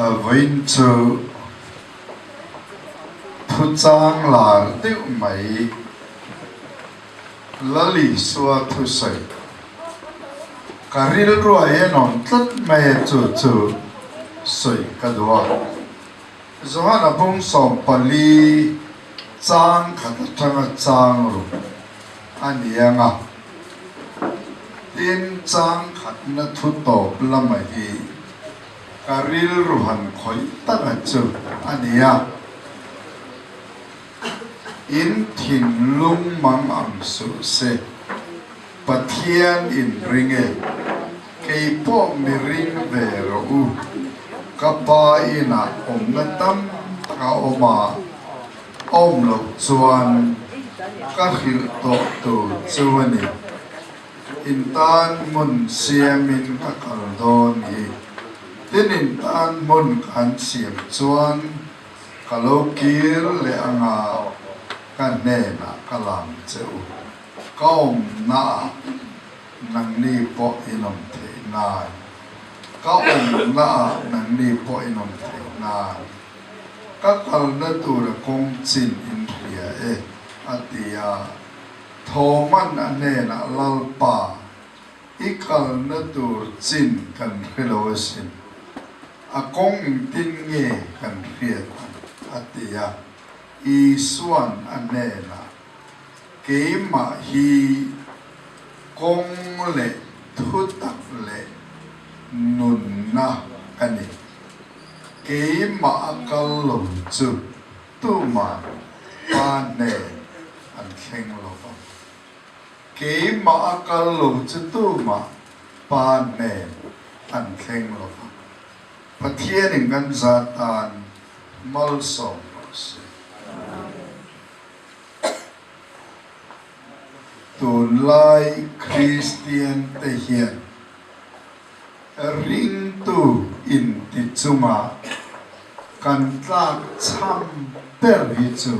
vinh chu thu trang là tiêu mấy lá lì xua thu sợi cà ri ruồi non tất mẹ chu sợi cả đua do là bông sòng pali trang khát trang trang rồi anh em à tin trang khát nó thu tổ làm mấy gì cà ri ruhan khói tất cả chu anh em in thiên lung mang ang su se pathian in ringe kei po mi ring ve ro u kapa ina na tam ka oma om lo chuan ka hil to tu chuani in tan mun siamin ka kal don hi tin in tan mun kan siam chuan kalo kir le anga kan ne na kalam cheu kaum na nang ni po inom the na kaum na nang ni po inom the na ka kal na tur kong chin in ria e atia thoman ane na lalpa ikal na tur chin kan helosin akong tin nge kan ria atia isuan anena keima hi kong le thutak le nunna kani keima akal lo chu tu ma pa ne an kheng lo pa keima akal lo chu tu ma pa ne an kheng lo pa pathian in gan zatan mal so tun lai Christian te hian ring tu in ti chunga kan tlak cham per hi chu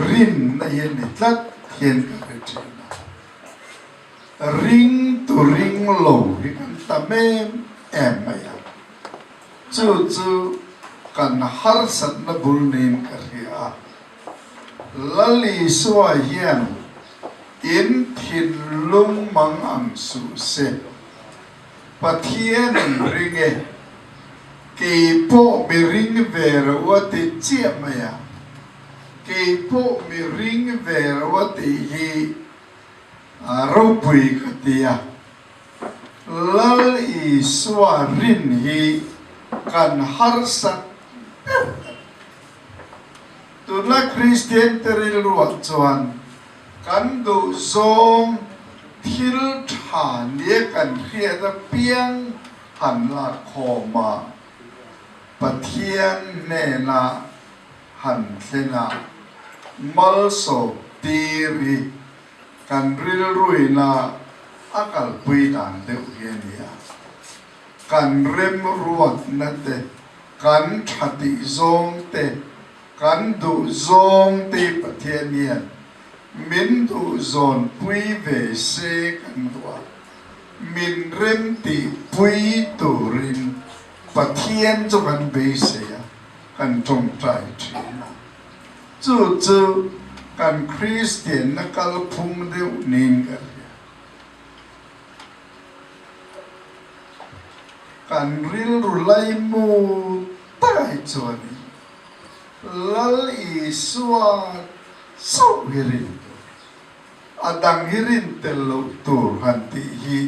rin na hian ni tlat hian ka thina ring tu ring lo hi kan ta mem em ya chu kan har sat na bul nin ka ria lali suwa hian in thiên lung mang ang su se pathian ringe kei po mi ring ver wa te chia maya kei po mi ring ver wa te hi ro pui ka tia lal i swa rin hi kan har sat tu la Christian teril ruat chuan kan du zong thil tha nie kan khia da piang han la khoma pathian ne na han thena mal so tiri kan ril ruina akal pui dan de hiania kan rem ruat na te kan thati zong te kan du zong te pathian min du zon pui ve se kan dua min rem ti pui turin pathian cho kan be se ya kan trong trai thina chu kan Christian na kal phung deu nin ka kan ril rulai mu tai choni lal i suwa so hirin adang hirin telo tur hanti hi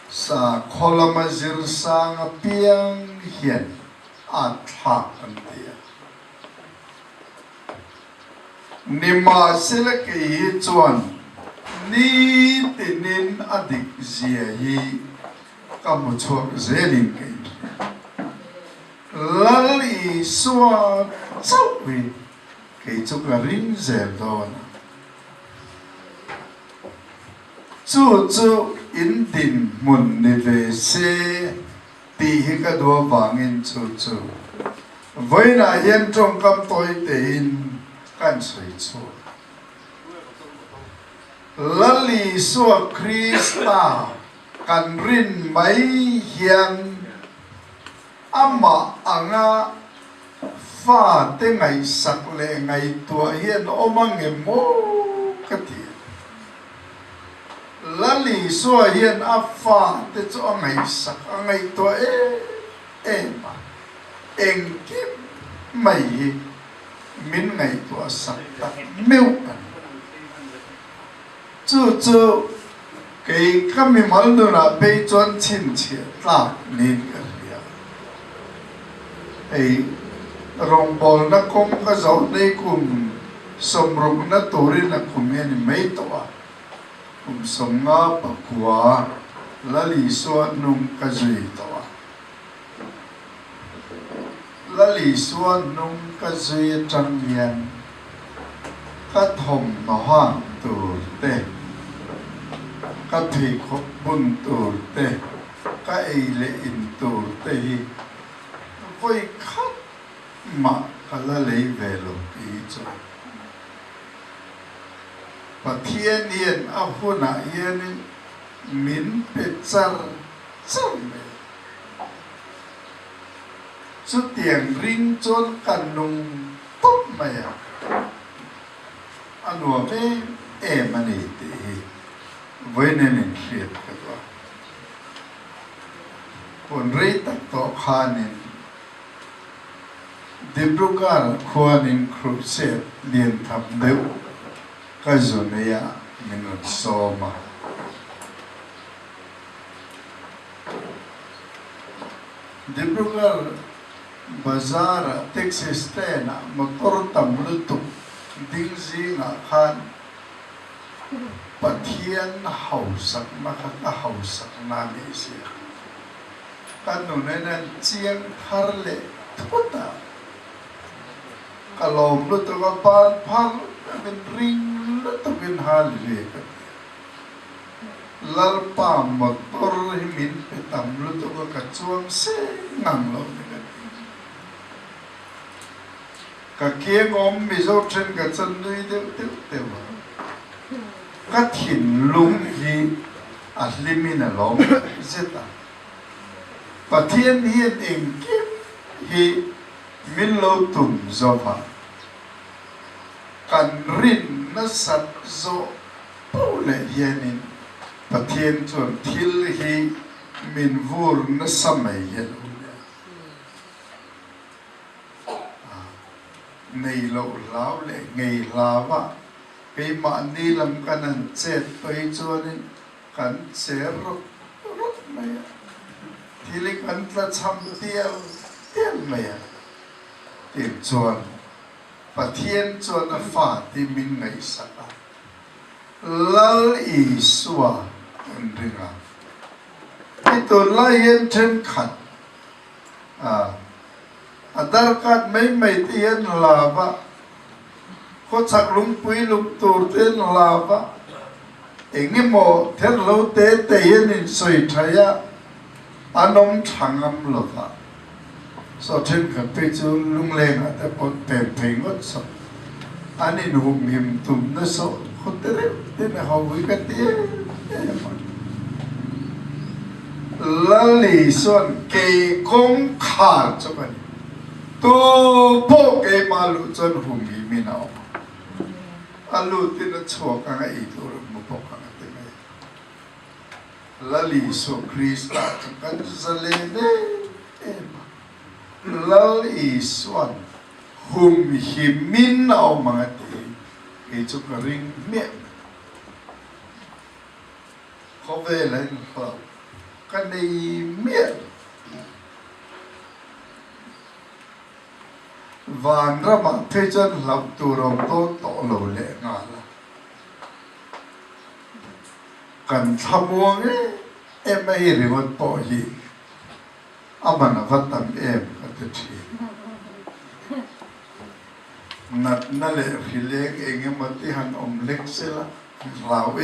sa kholama zir sang piang hian atha antia nima sila ke hi chuan ni tinin adik zia hi kamu chuak zelin ke lal i suwa chawi ke chuk la ring zel dona chu in din mun ni ve se ti hi ka do wangin chu voina hian trong kam toi te in kan soi chu lali suwa Krista kan rin mai hian ama anga pha te ngày sak le ngày tua hiền omang emo kati lali so hiền a pha te cho ngày sak ngày tua mà eng kim mai min ngày tua sak ta meu chu cái kami mal do na pe chuan chin chia tla nin ka ria ei rong bol na kom ka zo nei kum som rong na tori na kum ni mei to a kum som nga pa kwa la li so nung ka zui to a la li so nung ka zui chang yan ka thom na ha tu te ka thei khop bun tur te ka ei le in tur te hi koi khat ma kala lei ve lo pi cho pathian yen a huna yen min pe char cham me chu tiang ring chon kan nung top ma ya anua me mani te với nên hình thiệt cái đó còn rây tắc tọ kha nên Durtlang khoa nên khrup sẽ liền thầm đều cái zone này à mình nói so mà Durtlang bazar Texas tên à motor tầm lutuk ding gì ngã khan pathian hậu sắc mà các hậu sắc na mỹ sĩ các nụ nên chiang thar lệ thốt à kalom lu tu ka pan pan bên ring lu tu bên hal lệ lal pa motor himin pe tam lu tu ka chuang se ngang lo ka kia ngom Mizoram trên ka chân nuôi tiêu các thiền lung hi limin along zeta pathian hiền em kim hi min lo tum zova kan rin na sat zo pole hianin pathian chon thil hi min vur na samai hian nei lo lao le ngei lawa cái mà đi làm cái này chết tới cho nên cảnh sẽ rất mày thì lấy cảnh là chăm tiền mày tiền chuan và thiên chuan là phá thì mình ngày sắc lal ý xua anh đừng cái tôi lại hiện trên khát Aadhaar card mấy tiền là vậy có chắc lung pui lung tur tên là vậy anh mo thế lâu tế yên soi thaya anom thangam lo vậy so trên cái pe chu lung lên à thế pot pe pe ngot so anh ấy hùng hiểm tum nó so có thế này họ vui cái tiền lali son cái công khát cho bạn tu bộ cái malu chân hùng hiểm nào alu tin na chua ka nga ito mo po ka nga tinay lali so Krista kan zalene lali swan hum himin au mga ti ito ka ring me ko velen pa kanay me van rama thế chân lập tu rong to lo lệ ngà la cần tham muang em ấy thì vẫn bỏ gì aman phát tâm em cái gì nát nát lệ phi lệ em mà tí han lệ xe la rau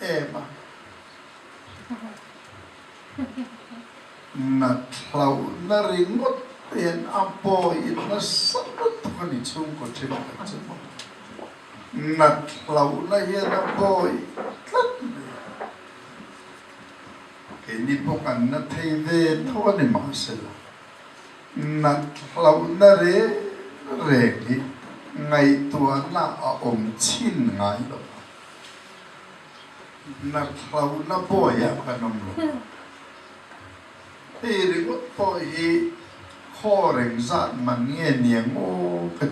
em à nát lau nát ringot tiền apo nó sắp được cái gì chung của trên cái chân nát lau nó hiện apo cái ní bốc ăn nó thay về thôi này mà sẽ là nát lâu na rê rê đi ngày tua na om chín ngày lo nát lâu na bôi ya cái nôm lo thì đi có bôi khó rèn dạn mà nghe niềng ô cái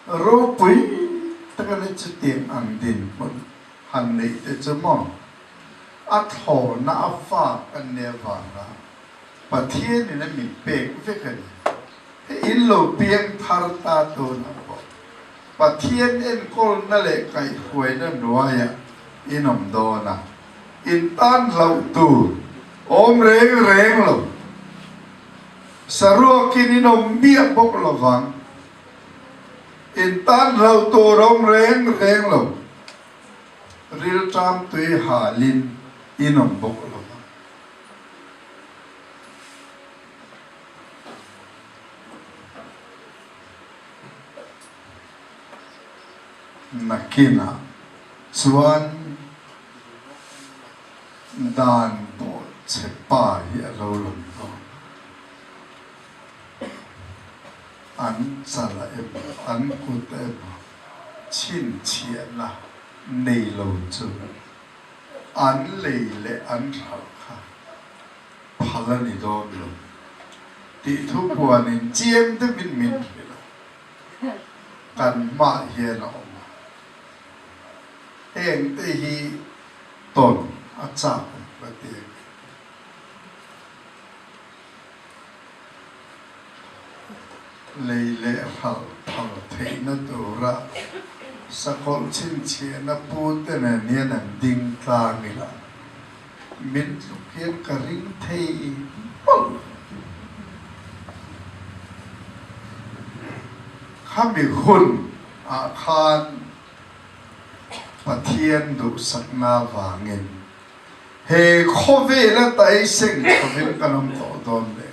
rồi bấy tất cả những chuyện ăn đến một hành lý để cho mong ắt hồ na pha anh nè vàng là và thiên này mình bể với cái này in lâu biếng thar ta tu na bộ và thiên in côn na lệ cái huệ na nuôi ya in om do na in tan lâu tu ôm rèn rèn lâu sarua kia in om biếng bốc lâu vàng in tan lâu tu ôm rèn rèn lâu real time tui hà linh inom bốc lo nakina chuan dan bo chepa hi alo lom lo an chala em an kut em chin chian la nei lo chu an lei le an thal kha phalani do lo ti thu puan in chiam te min min lo kan ma hian om heng te hi ton a cha pa te lei le hal thal thei na tu ra sakol chin chia na pu te na nia na ding tla mi la min hian ka ring thei kham bi hun a khan pathian du sakna wangin he khove la tai sing khovin kanom to don le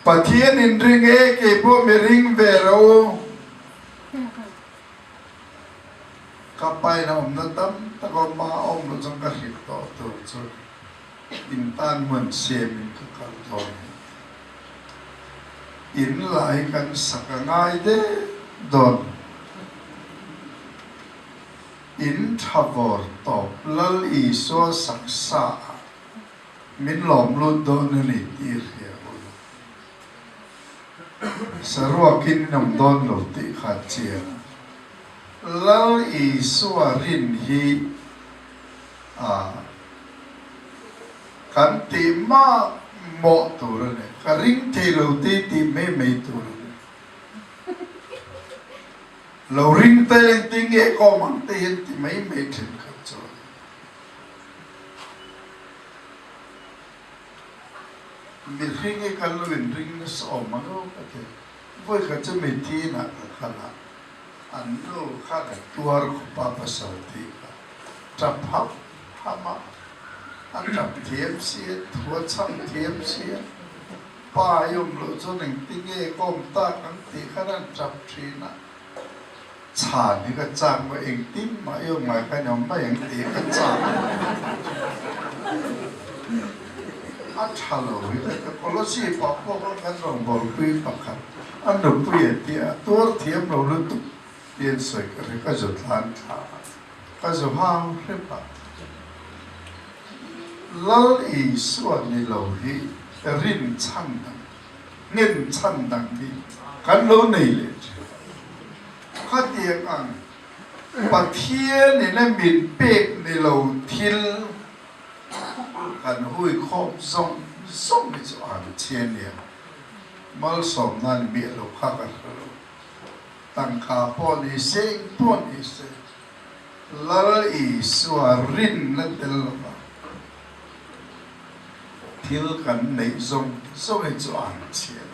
pathian in ring e ke po me ring ve ro kapai na om na tam ta ko ma om no jong ka hit to to chu in tan mun sem in ka kal to in lai kan sakangai de don in thavor to lal I so saksa min lom lu don ni tir sarua kin nam don lo ti kha chia lal I suwa rin hi kan ti ma mo tu ne ka ring te lo ti me tu lo ring te ting e ko mang te hin ti me thin ka cho mi ring e kan lo ring na so ma lo ka te voi ka che me ti na ka khala an lo kha da tuar ko pa pa sa ti ka trap hap hama an trap thiam si thua chang thiam si pa yom lo cho ning ting e kom ta kan ti kharan trap thi na cha ni ka chang ma eng tim ma yom ma ka nyom ma eng ti ka chang a thalo wi ka kolosi pa po ka rong bol pi pa kha an do pi ti a tor thiam lo lu tu tiên soi ka zo than tha ka zo hang re pa lal I suwa ni lo hi rin chang dang nen chang dang hi kan lo nei le kha tiang ang pathian ni na min pek ni lo thil kan hui khom song song ni zo an chen ni mal som nan mi lo kha ka tăng khá po ni seng po ni se lal I suwa rin na tel ba thil kan nei zong so e chu an chia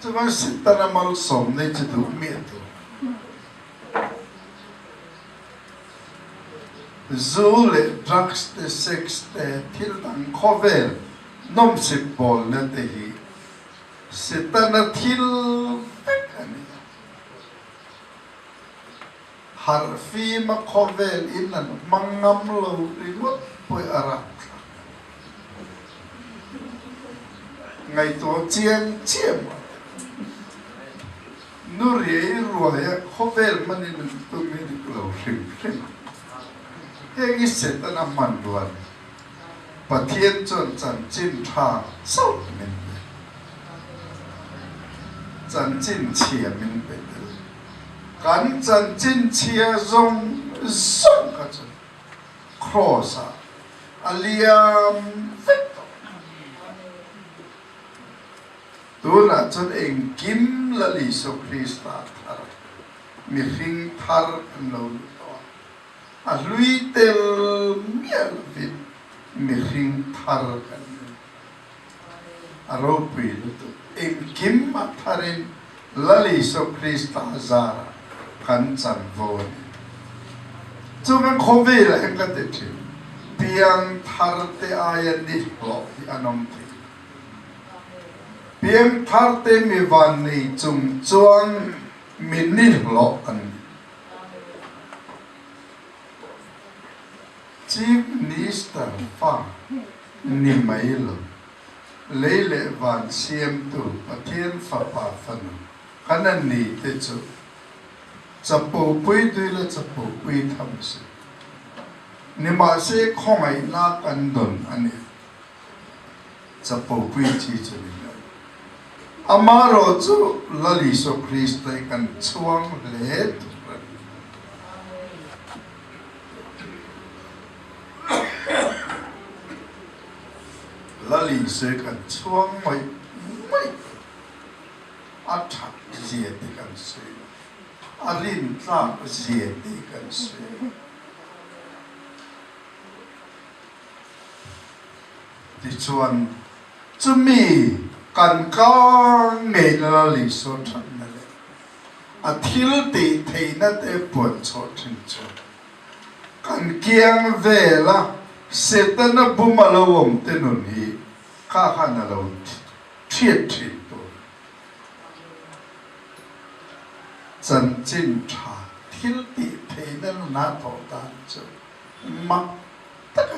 chu ba sit ta na mal som nei chu du mi tu zule drugs the sex the thil dang khovel nom sip bol na te hi sit ta na thil har fi ma khovel in an mangam lo ringot poi ara ngày to chiên chiêm nu rei ruồi khovel manin tu mi lo rim rim he gi set an aman duan pathian chon chan chin tha sau min chan chin chia min pe kan chan chin chia zong zong ka chan cross aliam vector tu na chon eng kim la li so Krista thar mi hring thar an lo a lui tel miel vit mi hring thar kan a ro pui tu eng kim ma tharin la li so Krista zara kan chan vo chu kan khovi la eng ka te thi piang thar te ayan ni lo hi anom thi piang thar te mi van nei chung chuang min ni lo an chief minister fa ni mai lo leile van siam tu pathian fa pa fan kanan ni te chu chapo pui tu la chapo pui tham se ni ma se khongai na kan don ani chapo pui chi chu ni amaro chu lali so Krista kan chuang le tu lali se kan chuang mai mai a thak zia ti kan se a rin tla zia ti kan se ti chuan chu mi kan ka nge lali so than na le a thil ti theina te pon cho thin chu kan kiang vela setana bumalawom te nun hi kha kha na lo thiet thi to chan chin tha thil ti theina na tho tan chu ma tak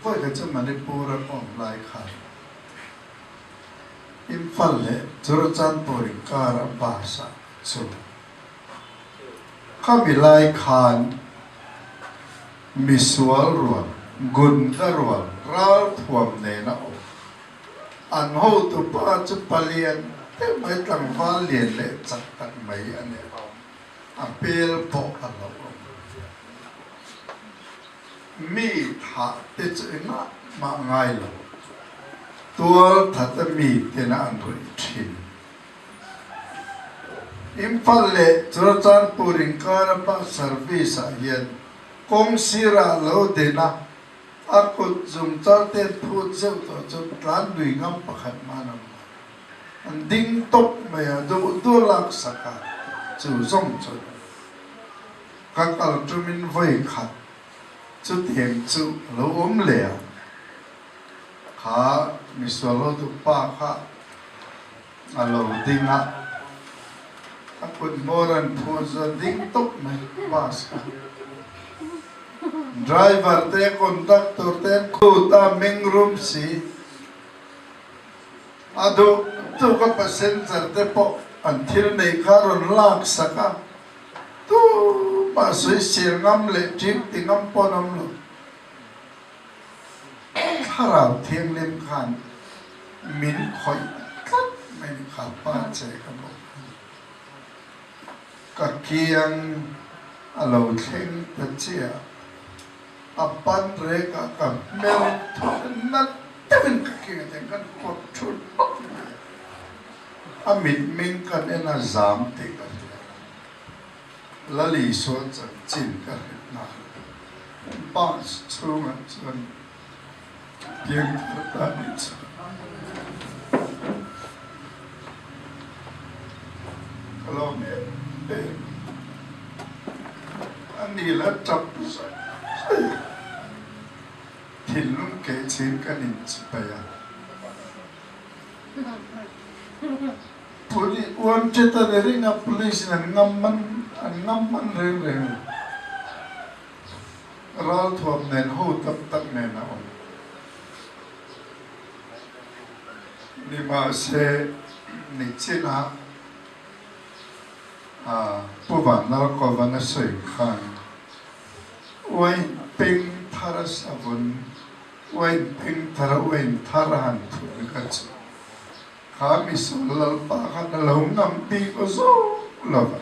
voi ka chu manipura pom lai kha Imphal le Durtlang pori kara basa chu kabilai khan misual ruan gunda ruan ral thuam ne na o an ho tu pa chu palian te mai tang va lien le chak tak mai ane apel po alo mi tha te chu na ma ngai lo tual that mi te na an roi thin Imphal le Durtlang pori kara pa service a hian kong sira lo dena ako zum ten put zeu to zum tlan dui ngam pakhat manam an ding top maya du lak saka chu zong chu kakal tumin voi khat chu thiam chu lo le kha misolo tu pa kha alo dinga akun moran put ding top mai pas driver te conductor te kuta mengrum si ado tu ka passenger te po until nei karon lak saka tu ma sui sir ngam le trip ti ngam ponam lo harau thieng lim khan min khoi kat men kha pa che ka mo ka kiang alo theng ta chia apan reka ka mel na tevin ka kinga ten kan kot chut amit ming kan ena zam te ka lali so chan chin ka na ba chunga chan kieng ta ni chu kalau me ani la chap sa Thilum ke chin kanin chipaya Puli One cheta the ring of police and ngam man ring. Ral to up then hold up that man now. Nima se ni china puvan nal ko vana soi khan. Wai ping tharas avun wai ping thara wai tharahan thu nikach. Kami sulal pa khan lahum ngam pi ko so lava.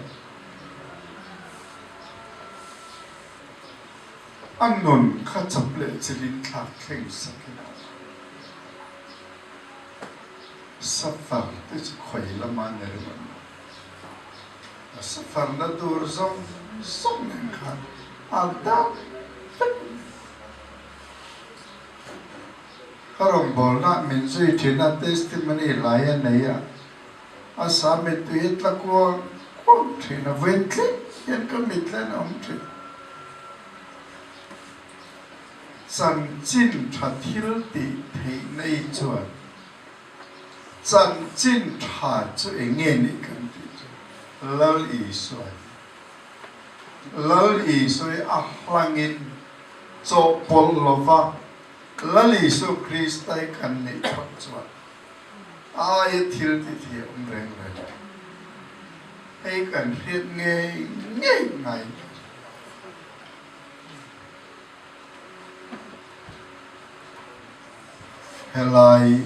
Annun kachaple chilin thak kheng sakina. Safar te khoi lama nerman. Safar na dur zong nen khan. Adam karong bol na min zui thina testimony laya neya. Asame tuit la ko thina ventle yan ka mitlan omthi. San jin cha thil ti thei nei chuan. San jin cha chu nge ni kan ti. Lal i suai. Lal i suai ahlangin cho pol lova. Lal i su Kristai kan ni chot chuan. Ai thil ti thi reng reng. Ei kan hriat nge ngai. Helai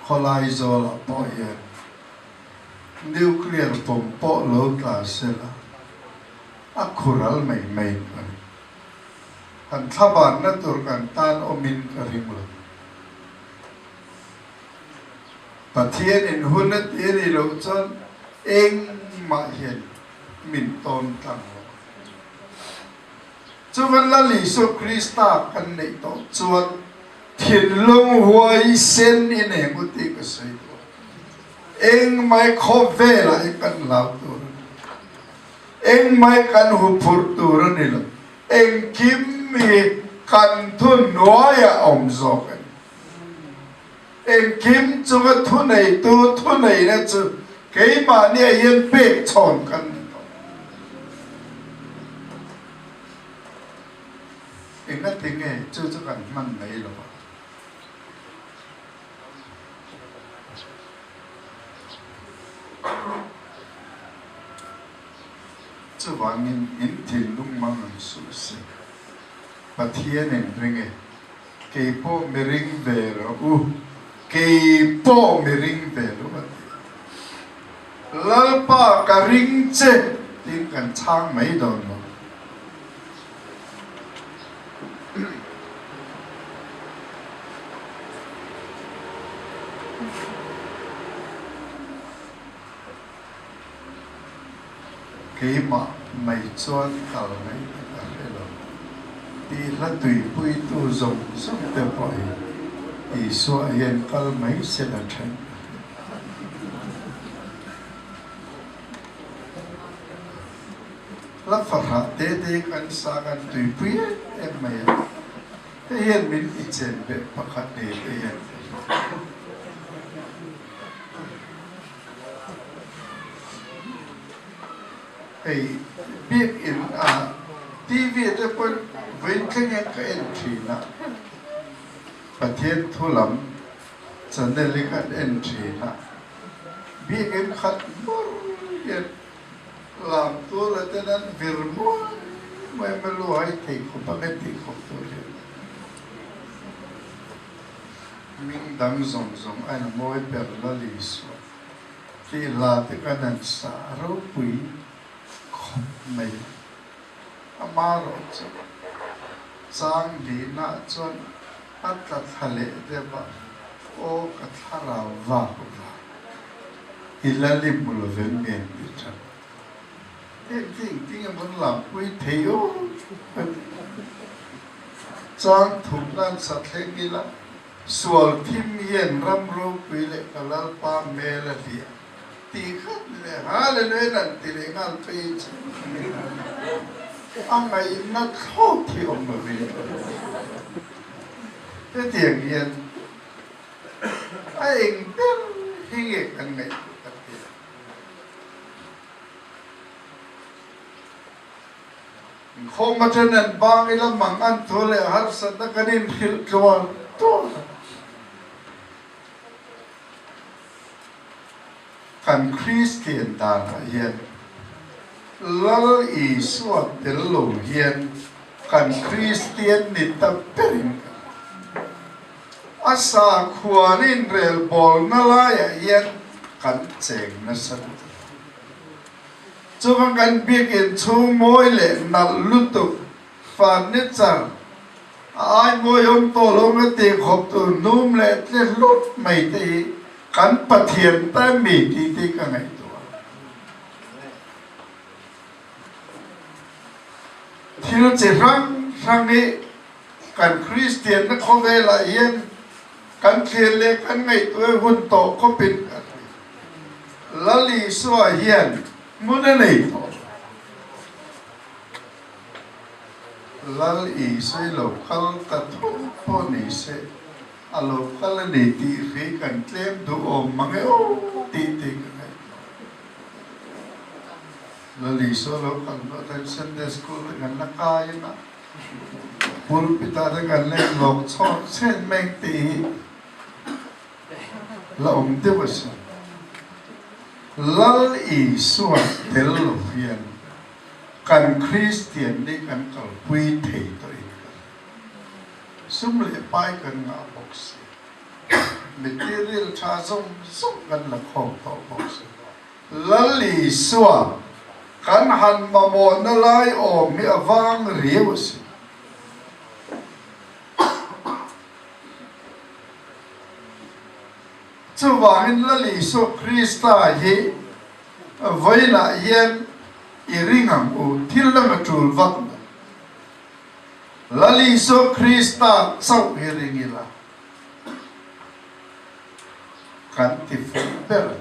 kholai zola po yen nuclear pom po lo ta sela akhural mai mai kan thaban na tur kan tan omin karim lo pathian in hunat eri lo chon eng ma hian min ton tang lo chuan la li su Krista kan nei to chuan thiên long huai sen in em một tí cái gì đó, anh mai khó về lại cần làm tu, anh mai cần hụt tu rồi nè, anh kiếm mi cần thu nói à ông gió anh kiếm cho cái thu này là chứ cái mà nè yên bể chọn cần, anh nói tiếng nghe chưa cho cần mang này rồi. Chú vang in thiên lung mang ang susi. Pathian en ringe. Kei po mi ring về rồi. Kei po mi ring về rồi. Lal pa ka ring che. Tin kan chang mấy đâu nó. Cái mà mày chọn cầu này là cái đó đi là tùy bùi tu dùng sống đẹp bội ý số hiện cầu mấy sẽ là thành là phật hạ tế tế căn xa căn tùy bùi em mày thế hiện mình ý chèn bệ phật hạ tế tế hiện ai biết in TV đó còn với cái những cái entry na pathian thu lắm cho nên là cái entry na biết em khát bor biết làm tu là thế nên việc mua mà lo hay thì không phải thì không tu mình đang dùng anh mua bèo là lý số thì là cái này xả rau bụi mày amaro cho sang đi na chọn at la thale deba o ka thara va ilali mulo ven ben đi chọn ting muốn làm quý theo sang thùng lan sát lên đi la sual phim yen ram ro quý lệ kalal pa me la dia ti khát lệ ha lệ nơi nan ti lệ ngal pe anh ấy nó khó thì ông mà vì cái tiền nhiên anh biết hình ảnh anh này không mà trên nền bang ấy là mang ăn thua lệ hát sân đã cái nên khil cho to kan Christian đàn hiền lal ý suat del lo hiền kan Christian ni tập perin asa khuanin rel bol na la hiền kan cheng na san cho bằng kan biết in chu môi lệ nal lutuk phan nít char ai ngồi ông tổ lông cái tiền hộp từ núm lệ lên lút mày thì kan pathian ta mi ti ka ngai to thil che rang ni kan Christian na ko ve la yen kan thil le kan ngai to hun to ko pin lali so hian mun nei to lal i sei lo kal ta thu po ni se alo kala ni ti ri kan claim du om mange o ti ka lali so lo kan ba tan Sunday school kan na kai na pul pita da kan le lok chon sen meng ti la om te was lal i so tel lo fian kan Christian ni kan kal pui thei to sum le pai kan nga box material cha sum kan la khom to box lali suwa kan han ma mo na lai o mi awang rius chu wangin lali so Krista hi voila yen iringam u thillam tul vak lali so Krista sau heringila kan ti fer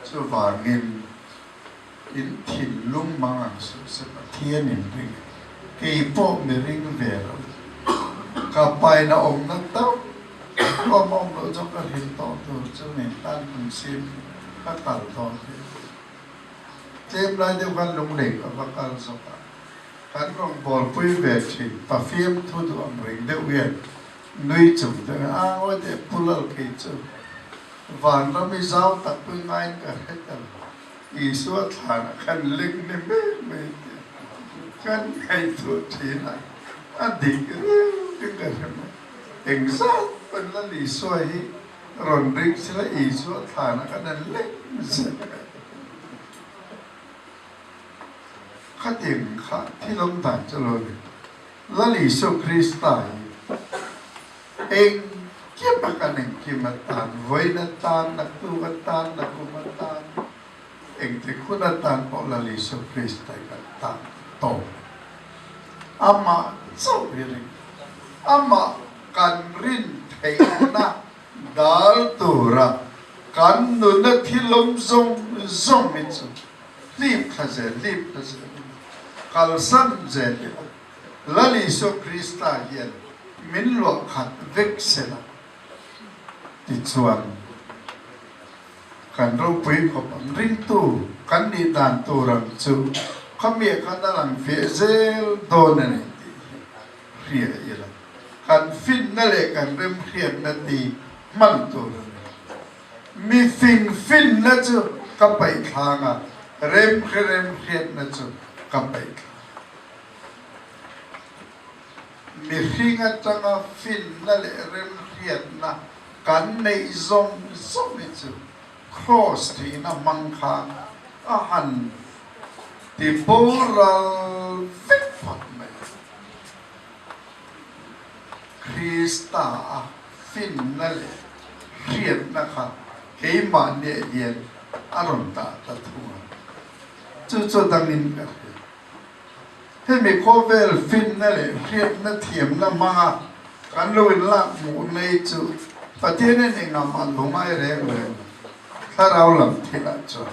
so wangin in thin lung mang su se thiên in ring ke po me ring ver ka pai na om na tao ko mong lo cho ka hin to to cho nên tan kun sim ka tal to thêm lại điều quan lung lệ và quan sốc cán rong bol pui về thì ta phim thu thu âm rình đều uyên nuôi chủng từ áo để pulal cái chữ vàng nó mới giao tập pui ngay cả hết rồi ý suốt thằng khăn linh nên mê khăn hay thuộc thế này anh đi cái cái này hình sát bên là lý xoay rồi rình sẽ là ý suốt thằng khăn linh khát tiền khát thi lâm đại cho rồi là lý số Christa anh kiếp bạc anh kiếp mà tan với nó tan đặc tu vật tan đặc tu vật tan anh thì khu nó tan bỏ là lý số Christa cái tan tổ ama sao vậy ama kan rin thấy na dal tu ra kan nu na thi lâm zong mit zo lip khaze kalsan zen lali so Krista yen min lo khat vek sela ti chuan kan ro pui ko pam ring tu kan ni dan tu ram chu khamia kan lang fe zel don ne ria ila kan fin na le kan rem khian na ti man tu mi fin na chu ka pai thanga rem khian na chu ka pai mi hinga tanga fin na le rem khian na kan nei zong ni chu cross ti na mang kha a han ti boral fit pat me Krista fin na le khian na kha ke ma ne yen aron ta thua chu dangin ka he me khovel fin na le khian na thiam na ma kan loin la mu nei chu patien ne ngam an lumai re le tharau lam thila chu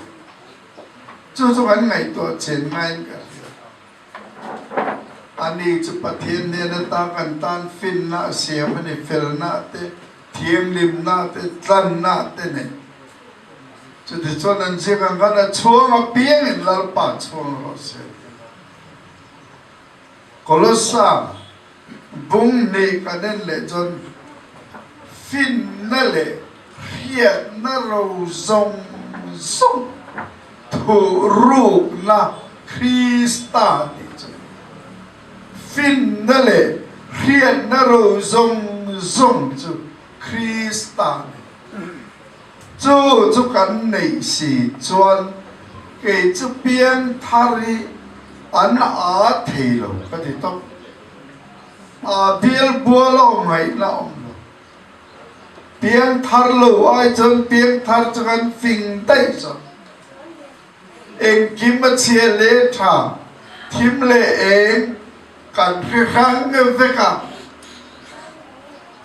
kan ngai to chen ngai ka ani chu patien ne na ta kan tan fin na siam ne fel na te thiam lim na te tlan na te ne Cho thì cho nên chỉ cần cái là chúa mà biến in là bà chúa nó sẽ có lúc sao bung này cái nên lệ chọn fin nó lệ hiện nó râu rong rong thủ ruột là Krista này chọn fin nó lệ hiện nó râu rong rong chú Krista này chú cái này是专给这边他的安阿提了，个地方啊，边波了没了，边他了爱真边他这个fin带着，kim mà chia lệ thà, kim lệ cần cái kháng cái việc à,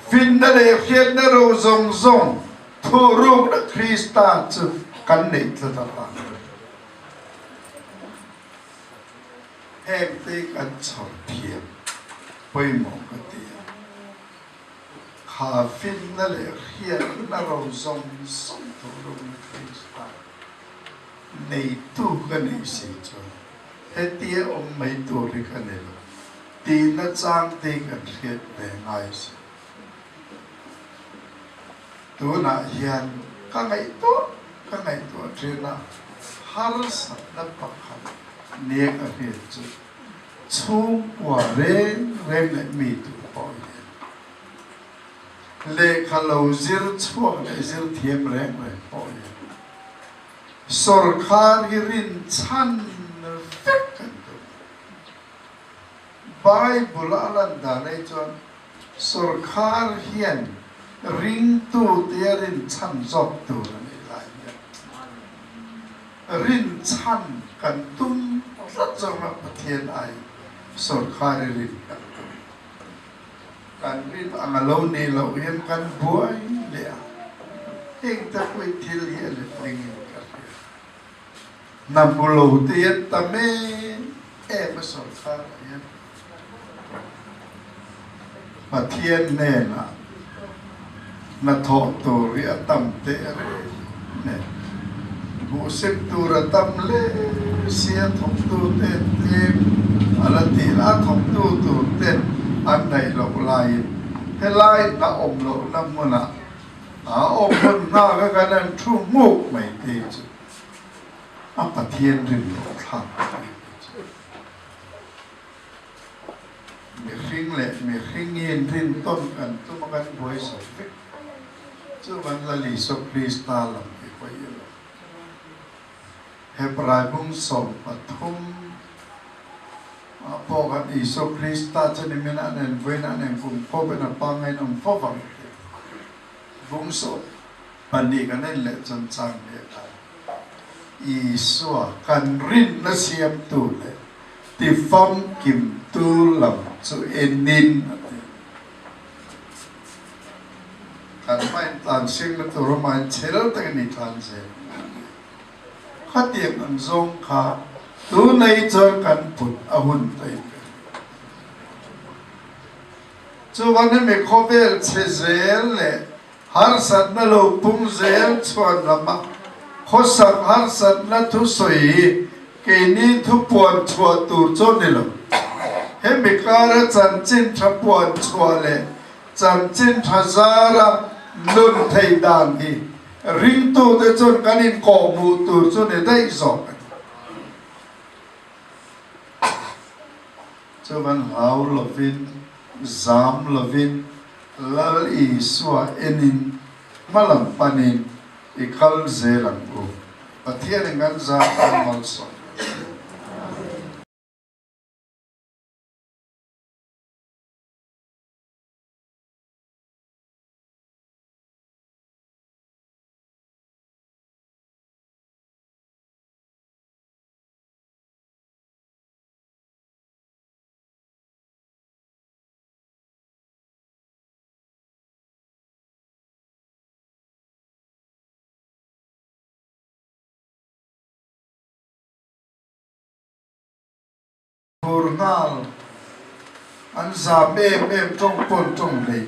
fin đó lệ khiết đó rồi rong rong thu rung được Krista chứ cần nịt là ta em tê cần chọn thiệp với một cái tiền khá fin nó lệ khiết nó rồi rong rong thu rung được Krista này tu cái này gì cho hết tia ông mấy tu đi cái này tin nó trang tê cần khiết về ngay tu na hiền các ngày tốt trên na har sát na pakhat niek a hiền chu chung quả reng lại mi tu boi lệ khalo zir chuak le zir thiam reng le boi sarkar hi rin chan vek kan tu Bible alan da nei chon sarkar hiền ring tu tia rin chan zop tu này lại rin chan kan tum rất trong là thiên ai sốt khai rin kan rin ang lâu ni lâu hiền kan buai lệ hình ta quay thiên hiền lệ linh nằm bù lâu tia ta mê em sốt khai hiền mà thiên nè là na thọ tu ria tam te ne bu sim tu ra tam le sia thọ tu te te ala ti la thọ tu te an nei lo lai he lai na om lo na mu na a om mun na ka nan thu muk mai te chu a pa thien rin lo tha mi khing yin rin ton kan tu ma kan boi so chú vẫn là lý số Krista làm cái quay đó Hebrai bung som và thum po kan lý số Krista cho nên mình anh với anh cùng po bên là bang anh ông po vắng bung som anh đi cái này lệ chân trang để lại ý số kan rin nó xiêm tu lệ thì phong kim tu làm cho enin kan main tan sing na turo main chelo ta ni tan se khatiam ang zong kha tu nei chon kan put ahun tai chu wan me khovel che zel le har sat na lo pum zel chon lama khosak har sat na thu soi ke ni thu pon chua tu chon ni lo he me kara chan chin tha pon chua le chan chin tha zara luôn thầy đàn thì ring tu tới chôn cái nên cổ mù tu chôn để đây rồi cho văn hào lovin zam lovin lal i swa enin malam panin ikal zelang u pathian ngan za amal so Durtlang an za em trong pon trong lệ